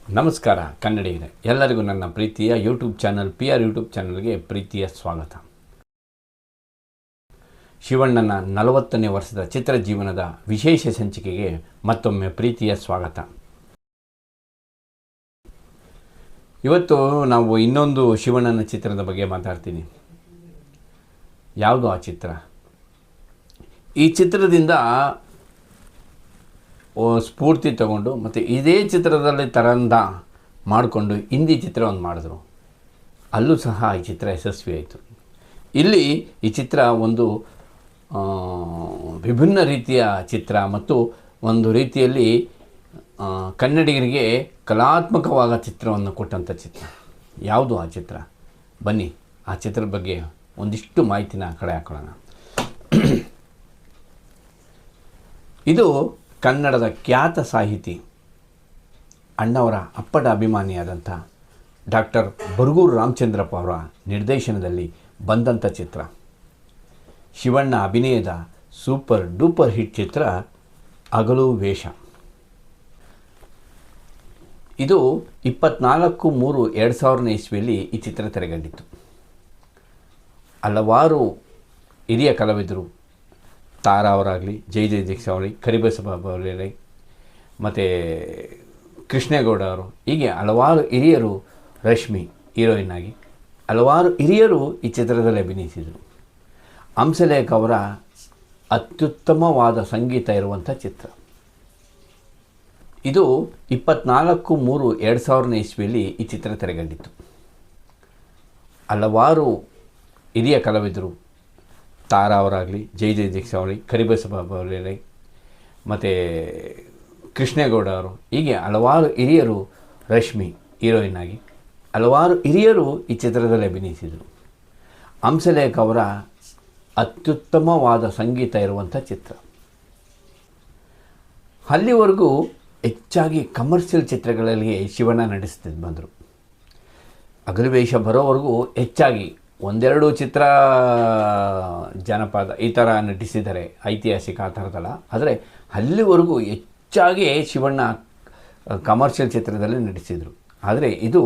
ನಮಸ್ಕಾರ ಕನ್ನಡಿಗರೇ, ಎಲ್ಲರಿಗೂ ನನ್ನ ಪ್ರೀತಿಯ ಯೂಟ್ಯೂಬ್ ಚಾನಲ್ ಯೂಟ್ಯೂಬ್ ಚಾನಲ್ಗೆ ಪ್ರೀತಿಯ ಸ್ವಾಗತ. ಶಿವಣ್ಣನ 40ನೇ ವರ್ಷದ ಚಿತ್ರಜೀವನದ ವಿಶೇಷ ಸಂಚಿಕೆಗೆ ಮತ್ತೊಮ್ಮೆ ಪ್ರೀತಿಯ ಸ್ವಾಗತ. ಇವತ್ತು ನಾವು ಇನ್ನೊಂದು ಶಿವಣ್ಣನ ಚಿತ್ರದ ಬಗ್ಗೆ ಮಾತಾಡ್ತೀನಿ. ಯಾವುದು ಆ ಚಿತ್ರ? ಈ ಚಿತ್ರದಿಂದ ಸ್ಫೂರ್ತಿ ತಗೊಂಡು ಮತ್ತು ಇದೇ ಚಿತ್ರದಲ್ಲಿ ತರಂದ ಮಾಡಿಕೊಂಡು ಹಿಂದಿ ಚಿತ್ರವನ್ನು ಮಾಡಿದ್ರು. ಅಲ್ಲೂ ಸಹ ಈ ಚಿತ್ರ ಯಶಸ್ವಿ ಆಯಿತು. ಇಲ್ಲಿ ಈ ಚಿತ್ರ ಒಂದು ವಿಭಿನ್ನ ರೀತಿಯ ಚಿತ್ರ ಮತ್ತು ಒಂದು ರೀತಿಯಲ್ಲಿ ಕನ್ನಡಿಗರಿಗೆ ಕಲಾತ್ಮಕವಾದ ಚಿತ್ರವನ್ನು ಕೊಟ್ಟಂಥ ಚಿತ್ರ. ಯಾವುದು ಆ ಚಿತ್ರ? ಬನ್ನಿ ಆ ಚಿತ್ರದ ಬಗ್ಗೆ ಒಂದಿಷ್ಟು ಮಾಹಿತಿನ ಕಡೆ ಹಾಕೊಳ್ಳೋಣ. ಇದು ಕನ್ನಡದ ಖ್ಯಾತ ಸಾಹಿತಿ ಅಣ್ಣವರ ಅಪ್ಪಟ ಅಭಿಮಾನಿಯಾದಂಥ ಡಾಕ್ಟರ್ ಬರಗೂರು ರಾಮಚಂದ್ರಪ್ಪ ಅವರ ನಿರ್ದೇಶನದಲ್ಲಿ ಬಂದಂಥ ಚಿತ್ರ. ಶಿವಣ್ಣ ಅಭಿನಯದ ಸೂಪರ್ ಡೂಪರ್ ಹಿಟ್ ಚಿತ್ರ ಹಗಲು ವೇಷ. ಇದು 24/3/2000 ಇಸ್ವಿಯಲ್ಲಿ ಈ ಚಿತ್ರ ತೆರೆಕಂಡಿತ್ತು. ಹಲವಾರು ಹಿರಿಯ ಕಲಾವಿದರು, ತಾರಾ ಅವರಾಗಲಿ, ಜೈ ದೀಕ್ಷಾ ಅವರಾಗಲಿ, ಕರಿಬಸಪ್ಪ ಅವರಾಗಲಿ, ಮತ್ತು ಕೃಷ್ಣೇಗೌಡ ಅವರು, ಹೀಗೆ ಹಲವಾರು ಹಿರಿಯರು, ರಶ್ಮಿ ಹೀರೋಯಿನ್ ಆಗಿ ಹಲವಾರು ಹಿರಿಯರು ಈ ಚಿತ್ರದಲ್ಲಿ ಅಭಿನಯಿಸಿದರು. ಹಂಸಲೇಖ ಅವರ ಅತ್ಯುತ್ತಮವಾದ ಸಂಗೀತ ಇರುವಂಥ ಚಿತ್ರ. ಇದು 24/3/2000 ಇಸ್ವಿಯಲ್ಲಿ ಈ ಚಿತ್ರ ತೆರೆಕಂಡಿತ್ತು. ಹಲವಾರು ಹಿರಿಯ ಕಲಾವಿದರು, ತಾರಾ ಅವರಾಗಲಿ, ಜೈ ದೀಕ್ಷಾ ಅವರಾಗಲಿ, ಕರಿಬಸಪ್ಪ ಅವರಾಗಲಿ, ಮತ್ತು ಕೃಷ್ಣೇಗೌಡ ಅವರು, ಹೀಗೆ ಹಲವಾರು ಹಿರಿಯರು, ರಶ್ಮಿ ಹೀರೋಯಿನ್ ಆಗಿ ಹಲವಾರು ಹಿರಿಯರು ಈ ಚಿತ್ರದಲ್ಲಿ ಅಭಿನಯಿಸಿದರು. ಹಂಸಲೇಖ ಅವರ ಅತ್ಯುತ್ತಮವಾದ ಸಂಗೀತ ಇರುವಂಥ ಚಿತ್ರ. ಅಲ್ಲಿವರೆಗೂ ಹೆಚ್ಚಾಗಿ ಕಮರ್ಷಿಯಲ್ ಚಿತ್ರಗಳಲ್ಲಿ ಶಿವಣ್ಣ ನಡೆಸ್ತಿದ್ದು ಬಂದರು. ಹಗಲು ವೇಷ ಬರೋವರೆಗೂ ಹೆಚ್ಚಾಗಿ ಒಂದೆರಡು ಚಿತ್ರ ಜನಪದ ಈ ಥರ ನಟಿಸಿದ್ದಾರೆ, ಐತಿಹಾಸಿಕ ಆ ಥರದಲ್ಲ. ಆದರೆ ಅಲ್ಲಿವರೆಗೂ ಹೆಚ್ಚಾಗಿ ಶಿವಣ್ಣ ಕಮರ್ಷಿಯಲ್ ಚಿತ್ರದಲ್ಲಿ ನಟಿಸಿದರು. ಆದರೆ ಇದು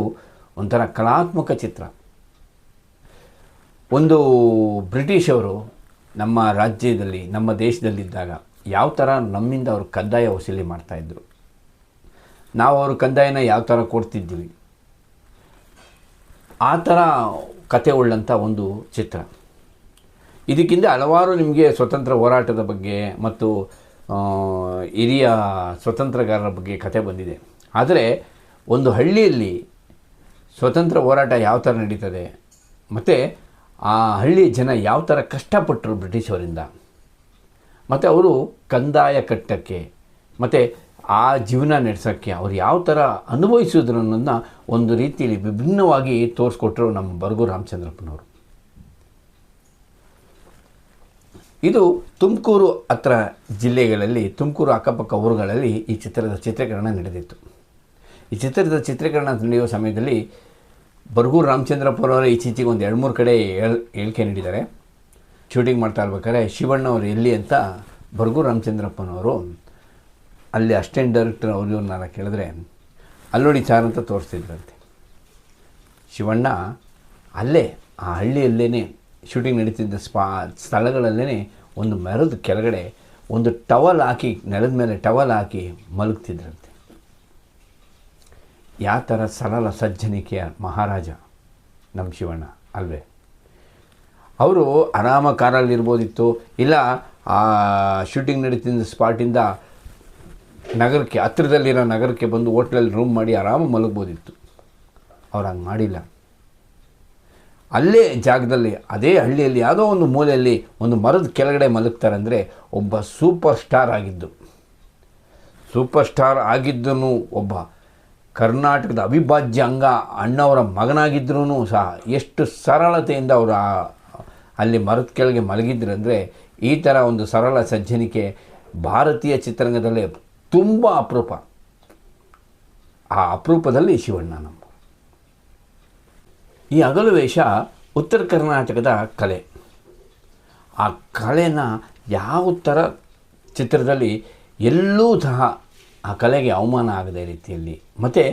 ಒಂಥರ ಕಲಾತ್ಮಕ ಚಿತ್ರ. ಒಂದು ಬ್ರಿಟಿಷವರು ನಮ್ಮ ರಾಜ್ಯದಲ್ಲಿ, ನಮ್ಮ ದೇಶದಲ್ಲಿದ್ದಾಗ ಯಾವ ಥರ ನಮ್ಮಿಂದ ಅವರು ಕಂದಾಯ ವಸೂಲಿ ಮಾಡ್ತಾಯಿದ್ರು, ನಾವು ಅವ್ರ ಕಂದಾಯನ ಯಾವ ಥರ ಕೊಡ್ತಿದ್ದೀವಿ, ಆ ಥರ ಕತೆ ಉಳ್ಳಂಥ ಒಂದು ಚಿತ್ರ. ಇದಕ್ಕಿಂತ ಹಲವಾರು ನಿಮಗೆ ಸ್ವತಂತ್ರ ಹೋರಾಟದ ಬಗ್ಗೆ ಮತ್ತು ಹಿರಿಯ ಸ್ವತಂತ್ರಗಾರರ ಬಗ್ಗೆ ಕತೆ ಬಂದಿದೆ. ಆದರೆ ಒಂದು ಹಳ್ಳಿಯಲ್ಲಿ ಸ್ವತಂತ್ರ ಹೋರಾಟ ಯಾವ ಥರ ನಡೀತದೆ ಮತ್ತು ಆ ಹಳ್ಳಿ ಜನ ಯಾವ ಥರ ಕಷ್ಟಪಟ್ಟರು ಬ್ರಿಟಿಷವರಿಂದ, ಮತ್ತು ಅವರು ಕಂದಾಯ ಕಟ್ಟಕ್ಕೆ ಮತ್ತು ಆ ಜೀವನ ನಡೆಸೋಕ್ಕೆ ಅವ್ರು ಯಾವ ಥರ ಅನುಭವಿಸಿದ್ರು ಅನ್ನೋದನ್ನ ಒಂದು ರೀತಿಯಲ್ಲಿ ವಿಭಿನ್ನವಾಗಿ ತೋರಿಸ್ಕೊಟ್ರು ನಮ್ಮ ಬರಗೂರು ರಾಮಚಂದ್ರಪ್ಪನವರು. ಇದು ತುಮಕೂರು ಹತ್ರ ಜಿಲ್ಲೆಗಳಲ್ಲಿ, ತುಮಕೂರು ಅಕ್ಕಪಕ್ಕ ಊರುಗಳಲ್ಲಿ ಈ ಚಿತ್ರದ ಚಿತ್ರೀಕರಣ ನಡೆದಿತ್ತು. ಈ ಚಿತ್ರದ ಚಿತ್ರೀಕರಣ ನಡೆಯುವ ಸಮಯದಲ್ಲಿ ಬರಗೂರು ರಾಮಚಂದ್ರಪ್ಪನವರು ಈಚೀಚೆಗೆ ಒಂದು 2-3 ಕಡೆ ಹೇಳಿಕೆ ನೀಡಿದ್ದಾರೆ. ಶೂಟಿಂಗ್ ಮಾಡ್ತಾ ಇರ್ಬೇಕಾದ್ರೆ ಶಿವಣ್ಣವರು ಎಲ್ಲಿ ಅಂತ ಬರಗೂರು ರಾಮಚಂದ್ರಪ್ಪನವರು ಅಲ್ಲಿ ಅಸಿಸ್ಟೆಂಟ್ ಡೈರೆಕ್ಟರ್ ಅವ್ರನ್ನ ಕೇಳಿದ್ರೆ, ಅಲ್ಲಿ ನೋಡಿ ಸಾರ್ ಅಂತ ತೋರಿಸ್ತಿದ್ರಂತೆ. ಶಿವಣ್ಣ ಅಲ್ಲೇ ಆ ಹಳ್ಳಿಯಲ್ಲೇ ಶೂಟಿಂಗ್ ನಡೀತಿದ್ದ ಸ್ಥಳಗಳಲ್ಲೇ ಒಂದು ಮರದ ಕೆಳಗಡೆ ಒಂದು ಟವಲ್ ಹಾಕಿ, ನೆಲದ ಮೇಲೆ ಟವಲ್ ಹಾಕಿ ಮಲಗ್ತಿದ್ರಂತೆ. ಯಾವ ಥರ ಸರಳ ಸಜ್ಜನಿಕೆಯ ಮಹಾರಾಜ ನಮ್ಮ ಶಿವಣ್ಣ ಅಲ್ವೇ? ಅವರು ಆರಾಮ ಕಾರಲ್ಲಿರ್ಬೋದಿತ್ತು, ಇಲ್ಲ ಆ ಶೂಟಿಂಗ್ ನಡೀತಿದ್ದ ಸ್ಪಾಟಿಂದ ನಗರಕ್ಕೆ, ಹತ್ತಿರದಲ್ಲಿರೋ ನಗರಕ್ಕೆ ಬಂದು ಹೋಟ್ಲಲ್ಲಿ ರೂಮ್ ಮಾಡಿ ಆರಾಮ ಮಲಗ್ಬೋದಿತ್ತು. ಅವ್ರು ಹಂಗೆ ಮಾಡಿಲ್ಲ. ಅಲ್ಲೇ ಜಾಗದಲ್ಲಿ, ಅದೇ ಹಳ್ಳಿಯಲ್ಲಿ ಯಾವುದೋ ಒಂದು ಮೂಲೆಯಲ್ಲಿ ಒಂದು ಮರದ ಕೆಳಗಡೆ ಮಲಗ್ತಾರಂದರೆ ಒಬ್ಬ ಸೂಪರ್ ಸ್ಟಾರ್ ಆಗಿದ್ದು, ಸೂಪರ್ ಸ್ಟಾರ್ ಆಗಿದ್ದನು, ಒಬ್ಬ ಕರ್ನಾಟಕದ ಅವಿಭಾಜ್ಯ ಅಂಗ ಅಣ್ಣವರ ಮಗನಾಗಿದ್ರೂ ಸಹ ಎಷ್ಟು ಸರಳತೆಯಿಂದ ಅವರು ಅಲ್ಲಿ ಮರದ ಕೆಳಗೆ ಮಲಗಿದ್ರಂದರೆ, ಈ ಥರ ಒಂದು ಸರಳ ಸಜ್ಜನಿಕೆ ಭಾರತೀಯ ಚಿತ್ರರಂಗದಲ್ಲೇ ತುಂಬ ಅಪರೂಪ. ಆ ಅಪರೂಪದಲ್ಲಿ ಶಿವಣ್ಣ ನಮ್ಮ. ಈ ಹಗಲು ವೇಷ ಉತ್ತರ ಕರ್ನಾಟಕದ ಕಲೆ. ಆ ಕಲೆನ ಯಾವ ಥರ ಚಿತ್ರದಲ್ಲಿ ಎಲ್ಲೂ ಸಹ ಆ ಕಲೆಗೆ ಅವಮಾನ ಆಗದ ರೀತಿಯಲ್ಲಿ, ಮತ್ತು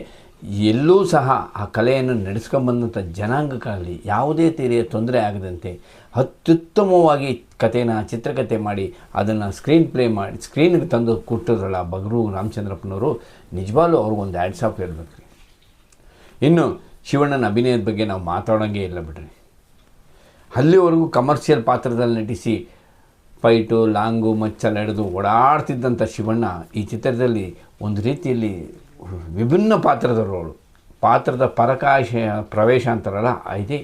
ಎಲ್ಲೂ ಸಹ ಆ ಕಲೆಯನ್ನು ನಡೆಸ್ಕೊಂಬಂದಂಥ ಜನಾಂಗಕ್ಕಾಗಲಿ ಯಾವುದೇ ರೀತಿಯ ತೊಂದರೆ ಆಗದಂತೆ ಅತ್ಯುತ್ತಮವಾಗಿ ಚಿತ್ರಕಥೆ ಮಾಡಿ ಅದನ್ನು ಸ್ಕ್ರೀನ್ ಪ್ಲೇ ಮಾಡಿ ಸ್ಕ್ರೀನ್ಗೆ ತಂದು ಕೊಟ್ಟಿದ್ರಲ್ಲ ಬಗರು ರಾಮಚಂದ್ರಪ್ಪನವರು, ನಿಜವಾಗ್ಲೂ ಅವ್ರಿಗೊಂದು ಹ್ಯಾಟ್ಸ್ ಆಫ್ ಹೇಳ್ಬೇಕು ರೀ. ಇನ್ನು ಶಿವಣ್ಣನ ಅಭಿನಯದ ಬಗ್ಗೆ ನಾವು ಮಾತಾಡೋಂಗೆ ಇಲ್ಲ ಬಿಡ್ರಿ. ಅಲ್ಲಿವರೆಗೂ ಕಮರ್ಷಿಯಲ್ ಪಾತ್ರದಲ್ಲಿ ನಟಿಸಿ ಫೈಟು ಲಾಂಗು ಮಚ್ಚಲ್ಲಿ ಹಿಡಿದು ಓಡಾಡ್ತಿದ್ದಂಥ ಶಿವಣ್ಣ ಈ ಚಿತ್ರದಲ್ಲಿ ಒಂದು ರೀತಿಯಲ್ಲಿ ವಿಭಿನ್ನ ಪಾತ್ರದ ಪ್ರವೇಶ ಅಂತಾರಲ್ಲ ಇದೇ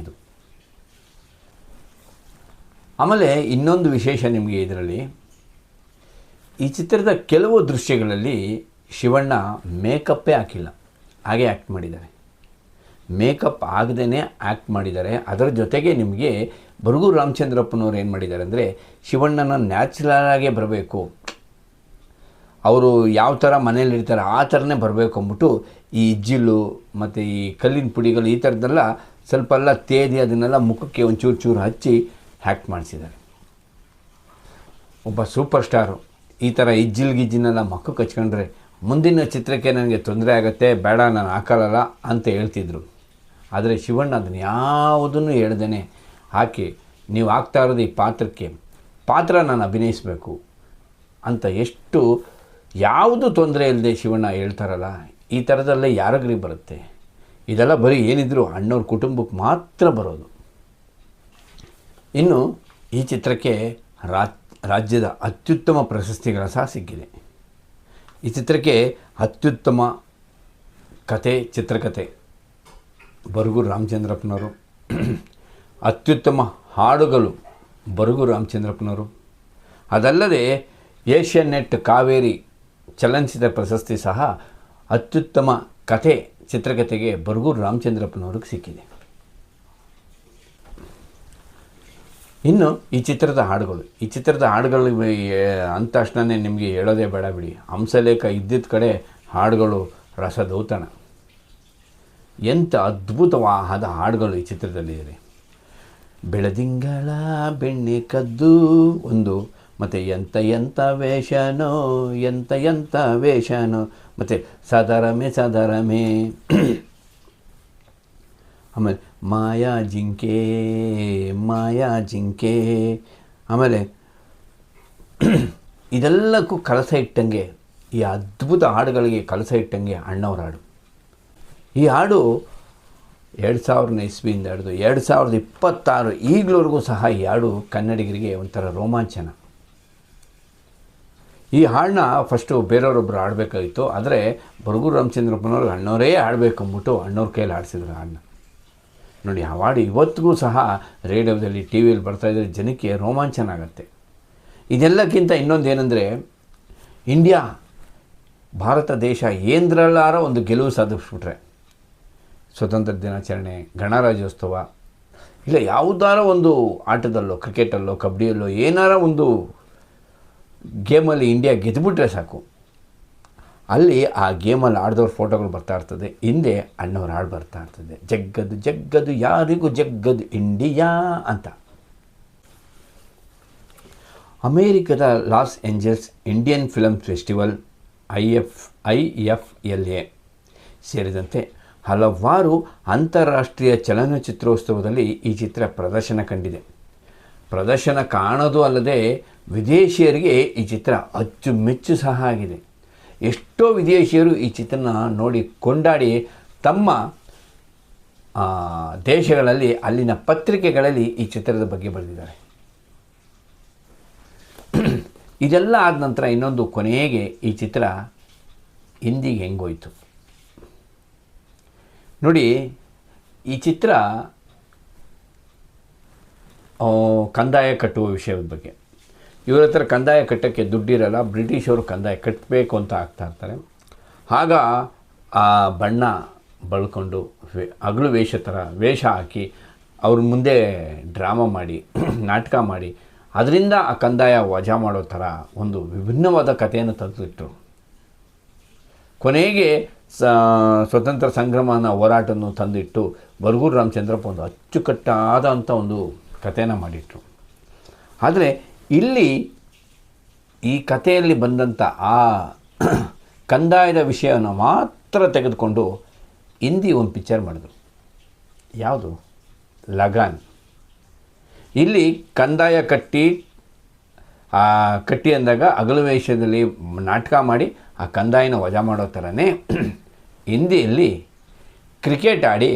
ಇದು. ಆಮೇಲೆ ಇನ್ನೊಂದು ವಿಶೇಷ ನಿಮಗೆ ಇದರಲ್ಲಿ, ಈ ಚಿತ್ರದ ಕೆಲವು ದೃಶ್ಯಗಳಲ್ಲಿ ಶಿವಣ್ಣ ಮೇಕಪ್ಪೇ ಹಾಕಿಲ್ಲ, ಹಾಗೆ ಆ್ಯಕ್ಟ್ ಮಾಡಿದ್ದಾರೆ. ಮೇಕಪ್ ಆಗದೇ ಆ್ಯಕ್ಟ್ ಮಾಡಿದ್ದಾರೆ. ಅದರ ಜೊತೆಗೆ ನಿಮಗೆ ಬರಗೂರು ರಾಮಚಂದ್ರಪ್ಪನವ್ರು ಏನು ಮಾಡಿದ್ದಾರೆ ಅಂದರೆ, ಶಿವಣ್ಣನ ನ್ಯಾಚುರಲಾಗೇ ಬರಬೇಕು, ಅವರು ಯಾವ ಥರ ಮನೇಲಿರ್ತಾರೆ ಆ ಥರನೇ ಬರಬೇಕು ಅಂದ್ಬಿಟ್ಟು ಈ ಇಜ್ಜಿಲು ಮತ್ತು ಈ ಕಲ್ಲಿನ ಪುಡಿಗಳು ಈ ಥರದ್ದೆಲ್ಲ ಸ್ವಲ್ಪ ಎಲ್ಲ ತೇದಿ ಅದನ್ನೆಲ್ಲ ಮುಖಕ್ಕೆ ಒಂದು ಚೂರು ಹಚ್ಚಿ ಹ್ಯಾಕ್ಟ್ ಮಾಡಿಸಿದ್ದಾರೆ. ಒಬ್ಬ ಸೂಪರ್ ಸ್ಟಾರು ಈ ಥರ ಗಿಜ್ಜಿನೆಲ್ಲ ಮಕ್ಕಕ್ಕೆ ಹಚ್ಕೊಂಡ್ರೆ ಮುಂದಿನ ಚಿತ್ರಕ್ಕೆ ನನಗೆ ತೊಂದರೆ ಆಗುತ್ತೆ, ಬೇಡ ನಾನು ಹಾಕಲ್ಲ ಅಂತ ಹೇಳ್ತಿದ್ರು. ಆದರೆ ಶಿವಣ್ಣ ಅದನ್ನು ಯಾವುದನ್ನು ಹೇಳ್ದೇ ಹಾಕಿ, ನೀವು ಆಗ್ತಾ ಇರೋದು ಈ ಪಾತ್ರ ನಾನು ಅಭಿನಯಿಸಬೇಕು ಅಂತ ಎಷ್ಟು ಯಾವುದು ತೊಂದರೆ ಇಲ್ಲದೆ ಶಿವಣ್ಣ ಹೇಳ್ತಾರಲ್ಲ, ಈ ಥರದಲ್ಲೇ ಯಾರಿಗ್ರಿಗೆ ಬರುತ್ತೆ. ಇದೆಲ್ಲ ಬರೀ ಏನಿದ್ರು ಅಣ್ಣವ್ರ ಕುಟುಂಬಕ್ಕೆ ಮಾತ್ರ ಬರೋದು. ಇನ್ನು ಈ ಚಿತ್ರಕ್ಕೆ ರಾಜ್ಯದ ಅತ್ಯುತ್ತಮ ಪ್ರಶಸ್ತಿಗಳ ಸಹ ಸಿಕ್ಕಿದೆ. ಈ ಚಿತ್ರಕ್ಕೆ ಅತ್ಯುತ್ತಮ ಚಿತ್ರಕಥೆ ಬರಗೂರು ರಾಮಚಂದ್ರಪ್ಪನವರು, ಅತ್ಯುತ್ತಮ ಹಾಡುಗಳು ಬರಗೂರು ರಾಮಚಂದ್ರಪ್ಪನವರು, ಅದಲ್ಲದೆ ಏಷ್ಯನ್ ನೆಟ್ ಕಾವೇರಿ ಚಲನಚಿತ್ರ ಪ್ರಶಸ್ತಿ ಸಹ ಅತ್ಯುತ್ತಮ ಚಿತ್ರಕಥೆಗೆ ಬರಗೂರು ರಾಮಚಂದ್ರಪ್ಪನವ್ರಿಗೆ ಸಿಕ್ಕಿದೆ. ಇನ್ನು ಈ ಚಿತ್ರದ ಹಾಡುಗಳು ಅಂದ ತಕ್ಷಣ ನಿಮಗೆ ಹೇಳೋದೇ ಬೇಡ ಬಿಡಿ. ಹಂಸಲೇಖ ಇದ್ದಿದ್ದ ಕಡೆ ಹಾಡುಗಳು ರಸದೌತಣ. ಎಂಥ ಅದ್ಭುತವಾದ ಹಾಡುಗಳು ಈ ಚಿತ್ರದಲ್ಲಿದೆ. ಬೆಳದಿಂಗಳ ಬೆಣ್ಣೆ ಕದ್ದು ಒಂದು, ಮತ್ತು ಎಂಥ ವೇಷನೋ ಮತ್ತು ಸದರಮೆ ಆಮೇಲೆ ಮಾಯಾ ಜಿಂಕೆ ಆಮೇಲೆ ಇದೆಲ್ಲಕ್ಕೂ ಕಳಸ ಇಟ್ಟಂಗೆ, ಈ ಅದ್ಭುತ ಹಾಡುಗಳಿಗೆ ಕಳಸ ಇಟ್ಟಂಗೆ ಅಣ್ಣವ್ರ ಹಾಡು. ಈ ಹಾಡು 2000 ಇಸ್ವಿಯಿಂದ ಹಿಡಿದು 2026 ಈಗಲವರೆಗೂ ಸಹ ಈ ಹಾಡು ಕನ್ನಡಿಗರಿಗೆ ಒಂಥರ ರೋಮಾಂಚನ. ಈ ಹಾಡನ್ನ ಫಸ್ಟು ಬೇರೆಯವರೊಬ್ಬರು ಆಡಬೇಕಾಗಿತ್ತು, ಆದರೆ ಬರಗೂರು ರಾಮಚಂದ್ರಪ್ಪನವ್ರಿಗೆ ಅಣ್ಣವರೇ ಆಡಬೇಕು ಅಂದ್ಬಿಟ್ಟು ಅಣ್ಣವ್ರ ಕೈಯಲ್ಲಿ ಆಡಿಸಿದ್ರು ಹಾಡನ್ನ. ನೋಡಿ, ಆ ಹಾಡು ಇವತ್ತಿಗೂ ಸಹ ರೇಡಿಯೋದಲ್ಲಿ ಟಿ ವಿಯಲ್ಲಿ ಬರ್ತಾಯಿದ್ರೆ ಜನಕ್ಕೆ ರೋಮಾಂಚನ ಆಗುತ್ತೆ. ಇದೆಲ್ಲಕ್ಕಿಂತ ಇನ್ನೊಂದು ಏನಂದರೆ, ಭಾರತ ದೇಶ ಏನರಲ್ಲಾರ ಒಂದು ಗೆಲುವು ಸಾಧಿಸ್ಬಿಟ್ರೆ, ಸ್ವತಂತ್ರ ದಿನಾಚರಣೆ, ಗಣರಾಜ್ಯೋತ್ಸವ, ಇಲ್ಲ ಯಾವುದಾರ ಒಂದು ಆಟದಲ್ಲೋ, ಕ್ರಿಕೆಟಲ್ಲೋ, ಕಬಡ್ಡಿಯಲ್ಲೋ ಏನಾರ ಒಂದು ಗೇಮಲ್ಲಿ ಇಂಡಿಯಾ ಗೆದ್ದುಬಿಟ್ರೆ ಸಾಕು, ಅಲ್ಲಿ ಆ ಗೇಮಲ್ಲಿ ಆಡಿದವ್ರ ಫೋಟೋಗಳು ಬರ್ತಾ ಇರ್ತದೆ, ಹಿಂದೆ ಅಣ್ಣವ್ರ ಹಾಡು ಬರ್ತಾ ಇರ್ತದೆ, ಜಗ್ಗದು ಯಾರಿಗೂ ಜಗ್ಗದು ಇಂಡಿಯಾ ಅಂತ. ಅಮೇರಿಕದ loss angels Indian film festival IFLA ಸೇರಿದಂತೆ ಹಲವಾರು ಅಂತಾರಾಷ್ಟ್ರೀಯ ಚಲನಚಿತ್ರೋತ್ಸವದಲ್ಲಿ ಈ ಚಿತ್ರ ಪ್ರದರ್ಶನ ಕಂಡಿದೆ. ಪ್ರದರ್ಶನ ಕಾಣೋದು ಅಲ್ಲದೆ ವಿದೇಶಿಯರಿಗೆ ಈ ಚಿತ್ರ ಅಚ್ಚುಮೆಚ್ಚು ಸಹ ಆಗಿದೆ. ಎಷ್ಟೋ ವಿದೇಶಿಯರು ಈ ಚಿತ್ರನ ನೋಡಿ ಕೊಂಡಾಡಿ ತಮ್ಮ ದೇಶಗಳಲ್ಲಿ ಅಲ್ಲಿನ ಪತ್ರಿಕೆಗಳಲ್ಲಿ ಈ ಚಿತ್ರದ ಬಗ್ಗೆ ಬರೆದಿದ್ದಾರೆ. ಇದೆಲ್ಲ ಆದ ನಂತರ ಇನ್ನೊಂದು ಕೊನೆಗೆ ಈ ಚಿತ್ರ ಹಿಂದಿಗೆ ಹೆಂಗೋಯ್ತು ನೋಡಿ. ಈ ಚಿತ್ರ ಕಂದಾಯ ಕಟ್ಟುವ ವಿಷಯದ ಬಗ್ಗೆ. ಇವರ ಹತ್ರ ಕಂದಾಯ ಕಟ್ಟೋಕ್ಕೆ ದುಡ್ಡಿರಲ್ಲ, ಬ್ರಿಟಿಷರು ಕಂದಾಯ ಕಟ್ಟಬೇಕು ಅಂತ ಆಗ್ತಾಯಿರ್ತಾರೆ. ಆಗ ಆ ಬಣ್ಣ ಬಳ್ಕೊಂಡು ಹಗಲು ವೇಷ ಹಾಕಿ ಅವ್ರ ಮುಂದೆ ಡ್ರಾಮಾ ಮಾಡಿ ನಾಟಕ ಮಾಡಿ ಅದರಿಂದ ಆ ಕಂದಾಯ ವಜಾ ಮಾಡೋ ಥರ ಒಂದು ವಿಭಿನ್ನವಾದ ಕಥೆಯನ್ನು ತಂದುಬಿಟ್ರು. ಕೊನೆಗೆ ಸ್ವತಂತ್ರ ಸಂಗ್ರಾಮನ ಹೋರಾಟವನ್ನು ತಂದಿಟ್ಟು ಬರಗೂರು ರಾಮಚಂದ್ರಪ್ಪ ಒಂದು ಅಚ್ಚುಕಟ್ಟಾದಂಥ ಒಂದು ಕಥೆನ ಮಾಡಿಟ್ರು. ಆದರೆ ಇಲ್ಲಿ ಈ ಕಥೆಯಲ್ಲಿ ಬಂದಂಥ ಆ ಕಂದಾಯದ ವಿಷಯವನ್ನು ಅಸ್ತ್ರ ತೆಗೆದುಕೊಂಡು ಹಿಂದಿ ಒಂದು ಪಿಕ್ಚರ್ ಮಾಡಿದ್ರು. ಯಾವುದು? ಲಗಾನ್. ಇಲ್ಲಿ ಕಂದಾಯ ಕಟ್ಟಿ ಅಂದಾಗ ಹಗಲು ವೇಷದಲ್ಲಿ ನಾಟಕ ಮಾಡಿ ಆ ಕಂದಾಯನ ವಜಾ ಮಾಡೋ ಥರನೇ ಹಿಂದಿಯಲ್ಲಿ ಕ್ರಿಕೆಟ್ ಆಡಿ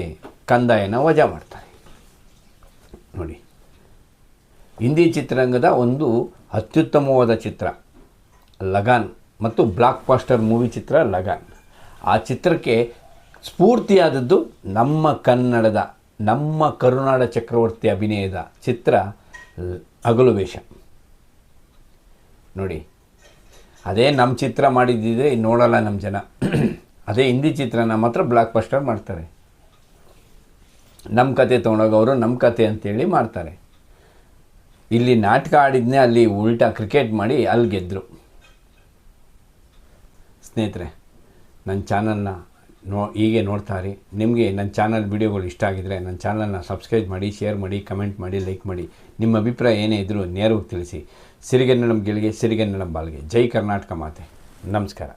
ಕಂದಾಯನ ವಜಾ ಮಾಡ್ತಾರೆ. ನೋಡಿ, ಹಿಂದಿ ಚಿತ್ರರಂಗದ ಒಂದು ಅತ್ಯುತ್ತಮವಾದ ಚಿತ್ರ ಲಗಾನ್ ಮತ್ತು ಬ್ಲಾಕ್ ಬಾಸ್ಟರ್ ಮೂವಿ ಚಿತ್ರ ಲಗಾನ್. ಆ ಚಿತ್ರಕ್ಕೆ ಸ್ಫೂರ್ತಿಯಾದದ್ದು ನಮ್ಮ ಕನ್ನಡದ, ನಮ್ಮ ಕರುನಾಡ ಚಕ್ರವರ್ತಿ ಅಭಿನಯದ ಚಿತ್ರ ಹಗಲು ವೇಷ. ನೋಡಿ, ಅದೇ ನಮ್ಮ ಚಿತ್ರ ಮಾಡಿದ್ದಿದ್ರೆ ನೋಡಲ್ಲ ನಮ್ಮ ಜನ. ಅದೇ ಹಿಂದಿ ಚಿತ್ರನ ಮಾತ್ರ ಬ್ಲಾಕ್ ಬಾಸ್ಟರ್ ಮಾಡ್ತಾರೆ. ನಮ್ಮ ಕತೆ ತೊಗೊಂಡೋಗವರು ನಮ್ಮ ಕತೆ ಅಂತೇಳಿ ಮಾಡ್ತಾರೆ. ಇಲ್ಲಿ ನಾಟಕ ಆಡಿದ್ನೇ ಅಲ್ಲಿ ಉಲ್ಟಾ ಕ್ರಿಕೆಟ್ ಮಾಡಿ ಅಲ್ಲಿ ಗೆದ್ದರು. ಸ್ನೇಹಿತರೆ, ನನ್ನ ಚಾನಲ್ನ ಹೀಗೆ ನೋಡ್ತಾರೆ. ನಿಮಗೆ ನನ್ನ ಚಾನಲ್ ವಿಡಿಯೋಗಳು ಇಷ್ಟ ಆಗಿದರೆ ನನ್ನ ಚಾನಲ್ನ ಸಬ್ಸ್ಕ್ರೈಬ್ ಮಾಡಿ, ಶೇರ್ ಮಾಡಿ, ಕಮೆಂಟ್ ಮಾಡಿ, ಲೈಕ್ ಮಾಡಿ. ನಿಮ್ಮ ಅಭಿಪ್ರಾಯ ಏನೇ ಇದ್ದರೂ ನೇರವಾಗಿ ತಿಳಿಸಿ. ಸಿರಿಗನ್ನಡಂ ಗೆಲ್ಗೆ, ಸಿರಿಗನ್ನಡಂ ಬಾಳ್ಗೆ. ಜೈ ಕರ್ನಾಟಕ ಮಾತೆ. ನಮಸ್ಕಾರ.